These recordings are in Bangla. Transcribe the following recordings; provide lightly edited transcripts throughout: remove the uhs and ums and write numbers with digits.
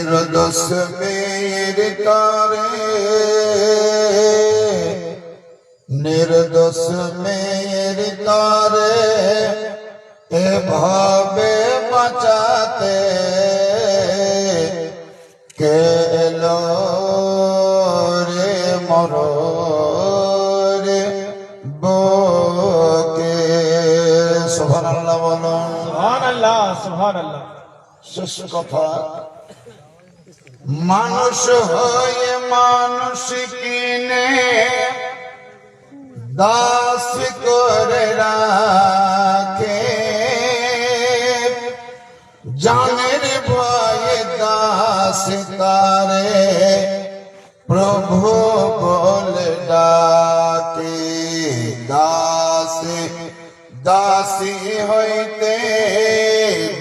निर्दोष मेरे तारे निर्दोष मेरे तारे ए भावे बचाते के लो रे मरो रे बोके सुभान अल्लाह बोलो सुभान अल्लाह सुभान अल्लाह। শেষ কথা, মানুষ হয়ে মানুষ কিনে দাস করে রাখে, জানের ভয়ে দাস তারে প্রভু বলে ডাকে। দাস দাসী হইতে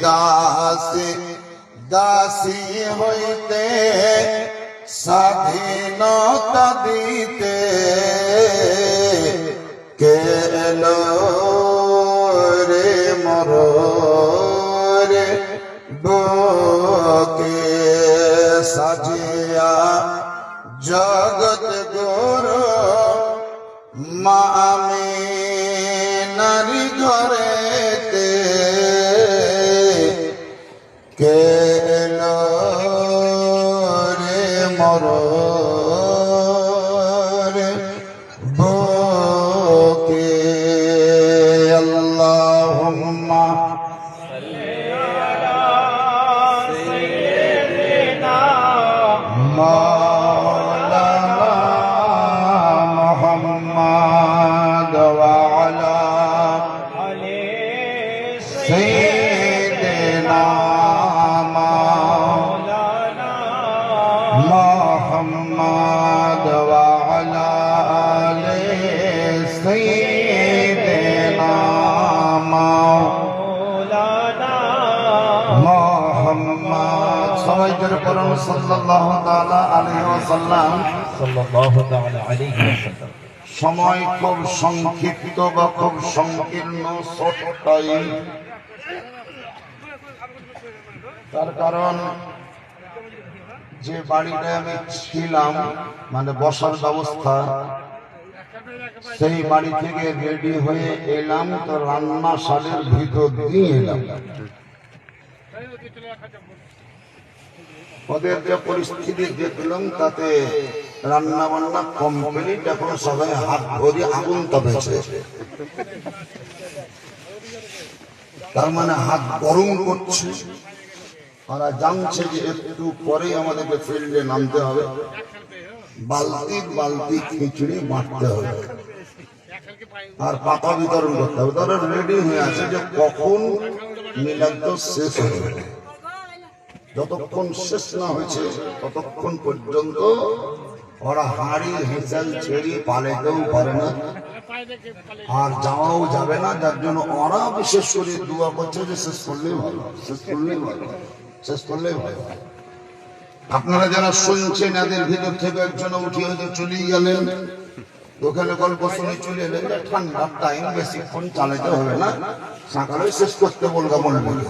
দাসী দাসী হইতে স্বাধীনতা দিতে কে এলো রে মর রে বুকে সাজিয়া জগৎ গুরু মা আমিনারি ঘরেতে কে এলো রে মর রে বুকে। আল্লাহুম্মা মাওলানা মুহাম্মদ ওয়া আলা সাইয়্যিদিনা মুহাম্মদ ওয়া আলা আলি সাইয়্যিদিনা মাওলানা মুহাম্মদ। সবাই জোরে পড়ুন সাল্লাল্লাহু তাআলা আলাইহি ওয়াসাল্লাম। সাল্লাল্লাহু তাআলা আলাইহি ওয়াসাল্লাম। সময় খুব সংক্ষিপ্ত বা খুব সংকীর্ণ ছোটটাই, তার কারণ যে বাড়িটায় আমি ছিলাম মানে বসার ব্যবস্থা, সেই বাড়ি থেকে রেডি হয়ে এলাম তো রান্নাশালের ভিতর দিয়ে এলাম। ওদের যে পরিস্থিতি দেখলাম তাতে রান্না বান্না কমপ্লিট, এখন সবাই হাত ভরি আগুন তাপেছে, তার মানে হাত গরম করছে। ওরা জানছে যে একটু পরে আমাদেরকে ফিল্ডে নামতে হবে, বালতি বালতি খিচুড়ি বাঁটতে হবে আর পাতা বিতরণ করতে হবে। তারা রেডি হয়ে আছে যে কখন মিলাদ শেষ হবে। যতক্ষণ শেষ না হয়েছে ততক্ষণ পর্যন্ত ওরা হাঁড়ি হেঁচাল ছেড়ে পালাইতেও পারে না আর যাওয়াও যাবে না, যার জন্য ওরা বিশেষ করে দোয়া করছে যে শেষ করলেই ভালো, শেষ করলেই ভালো, শেষ করলেই ভালো। আপনারা যারা শুনছেন এদের ভিতর থেকে একজন উঠিয়ে হয়তো চলেই গেলেন, ওখানে গল্প শুনে চলে এলেন, ঠান্ডার টাইম বেশিক্ষণ চালাতে হবে না, সকালে শেষ করতে বলবো মনে মনে।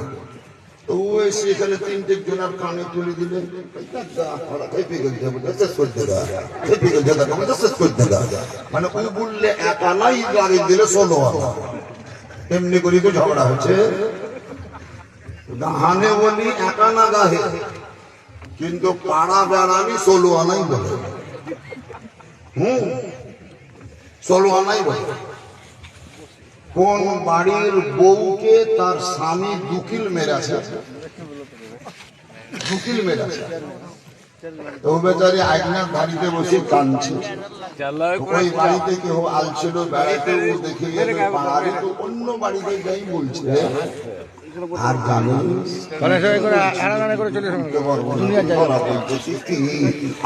তো ও এসে এখানে তিনটে জনের কানে তুলে দিলেন, মানে ও বললে এক আনাই আগে দিলে 16 আনা, এমনি করি তো ঝগড়া হচ্ছে। গাহানে বলি এক আনা গাহে, কিন্তু পাড়া বেড়ানি 16 আনাই বলে। 16 আনাই বলে। কোন বাড়ির বউকে তার স্বামী দুকিল মেরেছে, দুকিল মেরেছে, তো বেচারি আইনার বাড়িতে বসে কাঁদছে। ওই বাড়িতে কেউ আলছিল বেড়াতে, ও দেখে পাড়ারে তো অন্য বাড়িতে যাই বলছে আর জানেন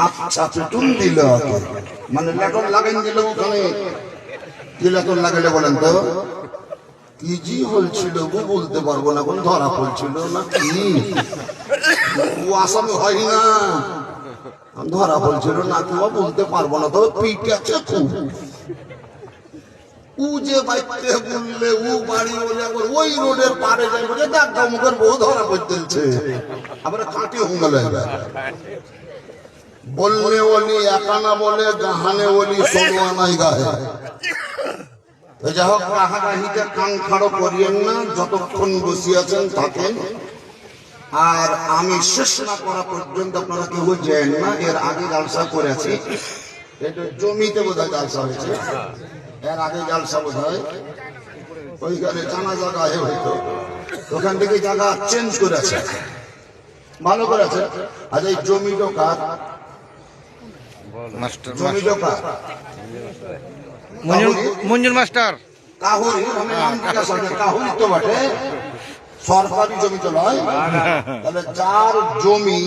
আচ্ছা পেটুন দিল, মানে লেটন লাগাই দিল ওখানে। কি লেটন লাগাইলে বলেন তো? কি জি হয়েছিল গো বলতে পারবো না, কোন ধরা পড়ছিল না কি ও আসামি হয় না, ধরা পড়ছিল না কি বলতে পারবো না, তবে পিঠ আছে খুব। উ যে বাইতে বললে উ বাড়ি বলে আবার ওই রোডের পারে যাই বলে দেখ মুখের বউ ধরা করতেছে আবার কাটি হুঙ্গলে বললে বলি একানা বলে গাহানে বলি সোনোয়া নাই গায়ে যাই হোক কাহাকাহিতে কান খাড়ো করিয়েন না, যতক্ষণ বসিয়াছেন থাকেন। আর আমি শেষ না করা পর্যন্ত আপনারা কেউ যেন না। এর আগে জালসা করেছি, এটা জমিতে বোধহয় জালসা হয়েছে, এর আগে জালসা বোধ হয় ওইখানে জানা জায়গা হয়তো, ওখান থেকে জায়গা চেঞ্জ করেছে, ভালো করেছে। আর এই জমি কার? জমি কার? মঞ্জুর মাস্টার কাহুরি, আমি নাম জিজ্ঞাসা করি, কাহুরি তো বটে, সরকারি জমি তো নয়। তাহলে যার জমি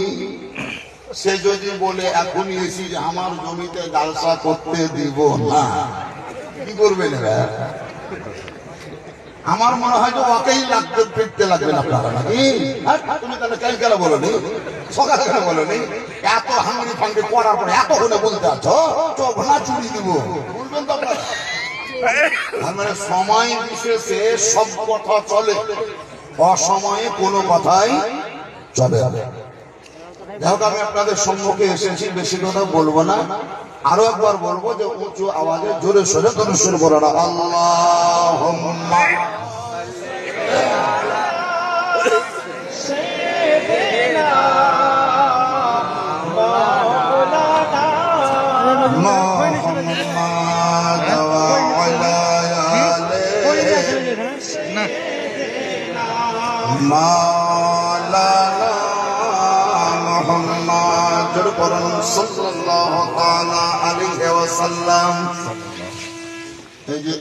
সে যদি বলে এখনই এসি যে আমার জমিতে জালসা করতে দিব না, কি করবেন? আমার মনে হয় যে ওকেই লাগবে, ফিরতে লাগবেন আপনারা নাকি? তুমি তাহলে কেন বলোনি, সকালে কেন বলোনি? এত হাঙ্গি ফাঙ্গি পড়ার পরে এত হলে বলতে আছো চোখ না চুরি দিব, বলবেন তো আপনারা? তার মানে সময় বিশেষে সব কথা চলে, অসময়ে কোনো কথাই চলে। যাই হোক, আমি আপনাদের সম্মুখে এসেছি, বেশি কথা বলবো না। আরো একবার বলবো যে উঁচু আওয়াজে জোরে সোরে ধনুষের বলারা আল্লাহুম্মা মাওলানা মুহাম্মদ সাল্লাল্লাহু তাআলা আলাইহি ওয়াসাল্লাম। এই যে